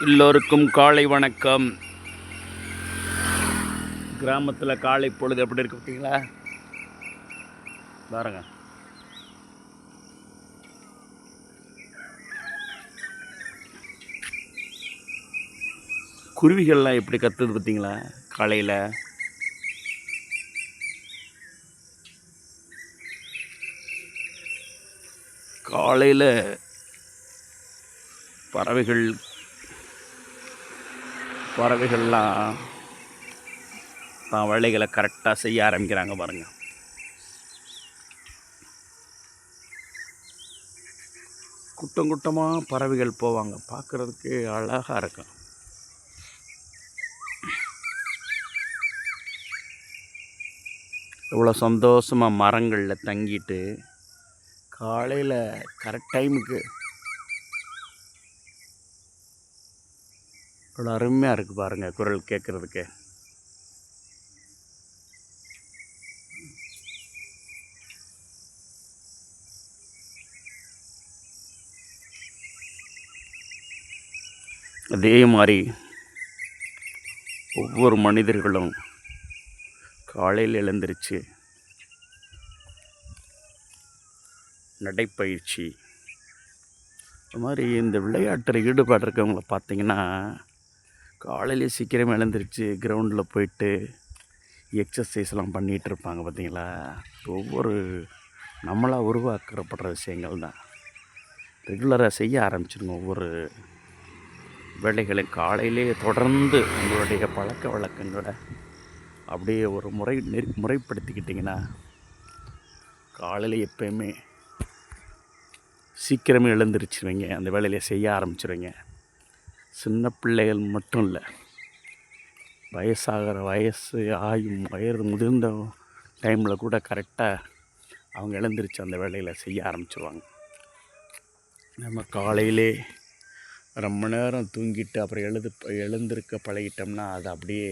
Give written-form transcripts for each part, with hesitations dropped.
எல்லோருக்கும் காலை வணக்கம். கிராமத்தில் காலை பொழுது எப்படி இருக்கு பார்த்தீங்களா? பாருங்க, குருவிகள்லாம் எப்படி கத்துது பார்த்தீங்களா காலையில்? காலையில் பறவைகள்லாம் தான் வேலைகளை கரெக்டாக செய்ய ஆரம்பிக்கிறாங்க பாருங்கள். கூட்டம் கூட்டமாக பறவைகள் போவாங்க, பார்க்குறதுக்கு அழகாக இருக்கும். இவ்வளோ சந்தோஷமாக மரங்களில் தங்கிட்டு காலையில் கரெக்ட் டைமுக்கு இவ்வளோ அருமையாக இருக்குது பாருங்கள் குரல் கேட்குறதுக்கு. அதே மாதிரி ஒவ்வொரு மனிதர்களும் காலையில் எழுந்திருச்சு நடைப்பயிற்சி, இது மாதிரி இந்த விளையாட்டில் ஈடுபாடு இருக்கவங்கள பார்த்திங்கன்னா காலையிலே சீக்கிரமாக எழுந்திரிச்சு கிரவுண்டில் போயிட்டு எக்ஸசைஸ்லாம் பண்ணிகிட்டு இருப்பாங்க பார்த்தீங்களா? ஒவ்வொரு நம்மளாக உருவாக்கப்படுற விஷயங்கள் தான். ரெகுலராக செய்ய ஆரம்பிச்சிருங்க. ஒவ்வொரு வேலைகளையும் காலையிலே தொடர்ந்து உங்களுடைய பழக்க வழக்கங்களை அப்படியே ஒரு முறைப்படுத்திக்கிட்டிங்கன்னா காலையில் எப்போயுமே சீக்கிரமே எழுந்திரிச்சிருவீங்க, அந்த வேலையிலே செய்ய ஆரம்பிச்சிருவீங்க. சின்ன பிள்ளைகள் மட்டும் இல்லை, வயசு வயது முதிர்ந்த டைமில் கூட கரெக்டாக அவங்க எழுந்திரிச்சு அந்த வேலையில் செய்ய ஆரம்பிச்சிருவாங்க. நம்ம காலையிலே ரொம்ப நேரம் தூங்கிட்டு அப்புறம் எழுந்திருக்க பழகிட்டோம்னா அது அப்படியே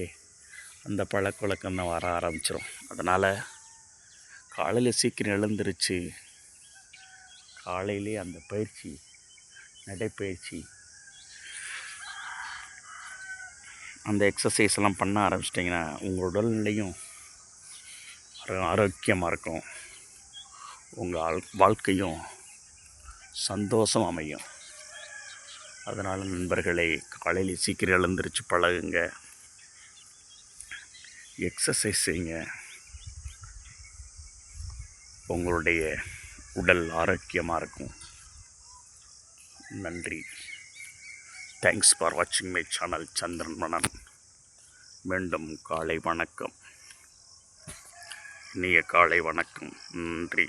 அந்த பழக்க வழக்கம் தான் வர ஆரம்பிச்சிடும். அதனால் காலையில் சீக்கிரம் எழுந்திரிச்சு காலையிலே அந்த பயிற்சி, நடைப்பயிற்சி, அந்த எக்ஸசைஸ்லாம் பண்ண ஆரம்பிச்சிட்டிங்கன்னா உங்கள் உடல்நிலையும் ஆரோக்கியமாக இருக்கும், உங்கள் வாழ்க்கையும் சந்தோஷம் அமையும். அதனால் நண்பர்களே, காலையில் சீக்கிரம் எழுந்திரிச்சு பழகுங்க, எக்ஸசைஸ் செய்யுங்க, உங்களுடைய உடல் ஆரோக்கியமாக இருக்கும். நன்றி. தேங்க்ஸ் ஃபார் வாட்சிங் மை சேனல் சந்திரன் மணன். மீண்டும் காலை வணக்கம், இனிய காலை வணக்கம். நன்றி.